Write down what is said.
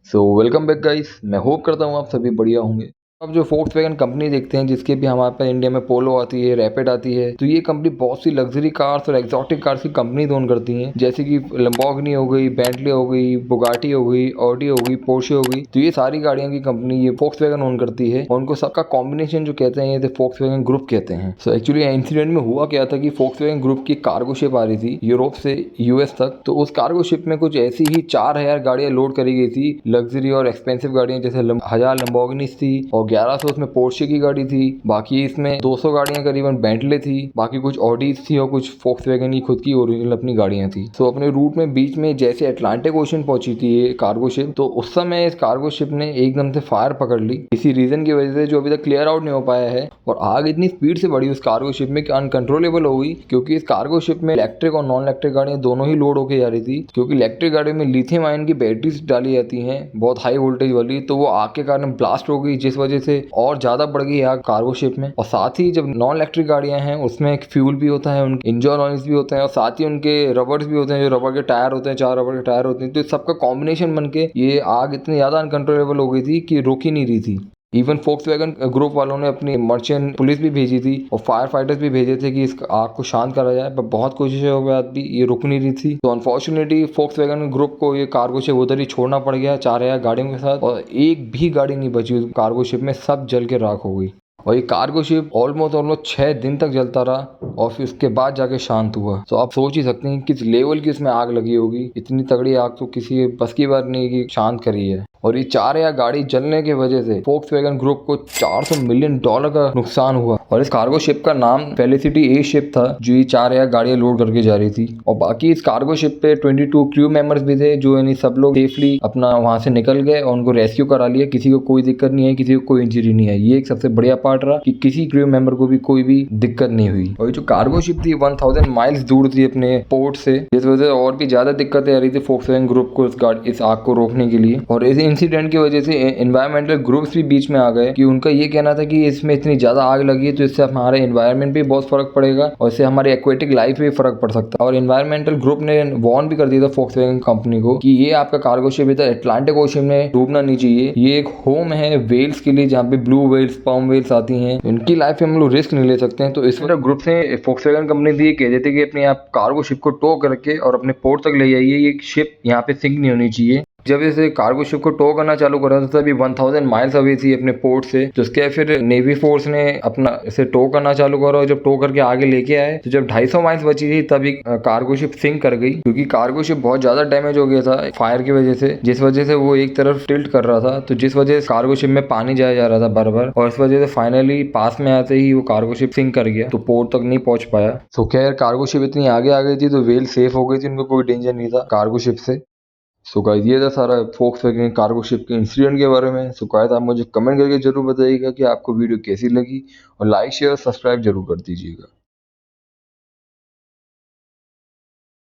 Welcome back guys. मैं hope करता हूँ आप सभी बढ़िया होंगे। अब जो फोक्सवैगन कंपनी देखते हैं, जिसके भी हमारे पास इंडिया में पोलो आती है, रैपिड आती है, तो ये कंपनी बहुत सी लग्जरी कार्स और एक्सोटिक कार्स की कंपनी ओन करती हैं, जैसे कि लंबोर्गिनी हो गई, बेंटली हो गई, बुगाटी हो गई, ऑडी हो गई, पोर्शे हो गई। तो ये सारी गाड़ियों की कंपनी ये फोक्सवैगन ओन करती है और उनको सबका कॉम्बिनेशन जो कहते हैं ये फोक्सवैगन ग्रुप कहते हैं। सो एक्चुअली इंसिडेंट में हुआ क्या था कि फोक्सवैगन ग्रुप की कार्गो शिप आ रही थी यूरोप से यूएस तक। तो उस कार्गो शिप में कुछ ऐसी ही 4000 गाड़ियां लोड करी गई थी, लग्जरी और एक्सपेंसिव गाड़ियां, जैसे 1000 लंबोर्गिनी थी और 1100 उसमें पोर्शे की गाड़ी थी। बाकी इसमें 200 गाड़ियां करीबन बेंटले थी, बाकी कुछ ऑडीज थी और कुछ फोक्सवैगन की खुद की ओरिजिनल अपनी गाड़ियां थी। तो अपने रूट में बीच में जैसे अटलांटिक ओशन पहुंची थी ये कार्गो शिप, तो उस समय इस कार्गो शिप ने एकदम से फायर पकड़ ली किसी रीजन की वजह से जो अभी तक क्लियर आउट नहीं हो पाया है। और आग इतनी स्पीड से बढ़ी उस कार्गो शिप में कि अनकंट्रोलेबल हो गई, क्योंकि इस कार्गो शिप में इलेक्ट्रिक और नॉन इलेक्ट्रिक गाड़ियां दोनों ही लोड होकर जा रही थी। क्योंकि इलेक्ट्रिक गाड़ियों में लिथियम आयन की बैटरीज डाली जाती हैं बहुत हाई वोल्टेज वाली, तो वो आग के कारण ब्लास्ट हो गई, जिस वजह से और ज्यादा बढ़ गई आग कार्गो शिप में। और साथ ही जब नॉन इलेक्ट्रिक गाड़ियां हैं उसमें एक फ्यूल भी होता है, उनके इंजन ऑयल्स भी होते हैं और साथ ही उनके रबर्स भी होते हैं, जो रबर के टायर होते हैं, 4 रबर के टायर होते हैं। तो सबका कॉम्बिनेशन बन के ये आग इतनी ज्यादा अनकंट्रोलेबल हो गई थी कि रुक ही नहीं रही थी। इवन फोक्सवैगन ग्रुप वालों ने अपनी मर्चेंट पुलिस भी भेजी थी और फायर फाइटर्स भी भेजे थे कि इस आग को शांत करा जाए, पर बहुत कोशिशें हो बाद भी ये रुक नहीं रही थी। तो अनफॉर्चुनेटली फोक्सवैगन ग्रुप को ये कार्गो शिप उधर ही छोड़ना पड़ गया 4000 गाड़ियों के साथ, और एक भी गाड़ी नहीं बची उस कार्गो शिप में, सब जल के राख हो गई। और ये कार्गो शिप ऑलमोस्ट 6 दिन तक जलता रहा और फिर उसके बाद जाके शांत हुआ। तो आप सोच ही सकते हैं किस लेवल की इसमें आग लगी होगी। इतनी तगड़ी आग तो किसी बस की बात नहीं कि शांत करी है। और ये 4000 गाड़ी जलने की वजह से फोक्सवैगन ग्रुप को $400 मिलियन का नुकसान हुआ। और इस कार्गो शिप का नाम फेलिसिटी ए शिप था, जो ये 4000 गाड़ियां लोड करके जा रही थी। और बाकी इस कार्गो शिप पे 22 क्रू मेंबर्स भी थे, जो यानी सब लोग सेफली अपना वहां से निकल गए और उनको रेस्क्यू करा लिया। किसी को कोई दिक्कत नहीं है, किसी को कोई इंजरी नहीं है। ये एक सबसे बढ़िया पार्ट रहा कि किसी क्रू मेंबर को भी कोई भी दिक्कत नहीं हुई। और जो कार्गो शिप थी 1000 माइल्स दूर थी अपने पोर्ट से, जिस वजह से और भी ज्यादा दिक्कतें आ रही थी फोक्सवैगन ग्रुप को इस आग को रोकने के लिए। और इस इंसिडेंट की वजह से एनवायरमेंटल ग्रुप्स भी बीच में आ गए कि उनका ये कहना था कि इसमें इतनी ज्यादा आग लगी है तो इससे हमारे एनवायरमेंट पे बहुत फर्क पड़ेगा और इससे हमारे एक्वेटिक लाइफ पे फर्क पड़ सकता है। और एनवायरमेंटल ग्रुप ने वार्न भी कर दिया था फोक्सवैगन कंपनी को कि ये आपका कार्गो शिप इधर अटलांटिक ओशन में डूबना नहीं चाहिए। ये एक होम है वेल्स के लिए, जहाँ पे ब्लू वेल्स, स्पर्म वेल्स आती हैं। इनकी लाइफ में हम लोग रिस्क नहीं ले सकते हैं। तो इस वजह ग्रुप से फोक्सवैगन कंपनी भी ये कह देते कि अपने आप कार्गो शिप को टो करके और अपने पोर्ट तक ले जाइए, ये शिप यहाँ पे सिंक नहीं होनी चाहिए। जब इसे कार्गो शिप को टो करना चालू करा था तभी 1000 माइल्स अवे थी अपने पोर्ट से। तो उसके फिर नेवी फोर्स ने अपना इसे टो करना चालू करा और जब टो करके आगे लेके आए तो जब 250 माइल्स बची थी तभी कार्गो शिप सिंक कर गई, क्योंकि कार्गो शिप बहुत ज्यादा डैमेज हो गया था फायर की वजह से, जिस वजह से वो एक तरफ टिल्ट कर रहा था। तो जिस वजह से कार्गो शिप में पानी जाया जा रहा था बार-बार, और इस वजह से फाइनली पास में आते ही वो कार्गो शिप सिंक कर गया, तो पोर्ट तक नहीं पहुंच पाया। तो खैर कार्गो शिप इतनी आगे आ गई थी तो वेल सेफ हो गई थी, उनको कोई डेंजर नहीं था कार्गो शिप से। सो गाइस ये था सारा फोक्सवैगन कार्गो शिप के इंसिडेंट के बारे में। सो गाइस आप मुझे कमेंट करके जरूर बताइएगा कि आपको वीडियो कैसी लगी और लाइक शेयर सब्सक्राइब जरूर कर दीजिएगा।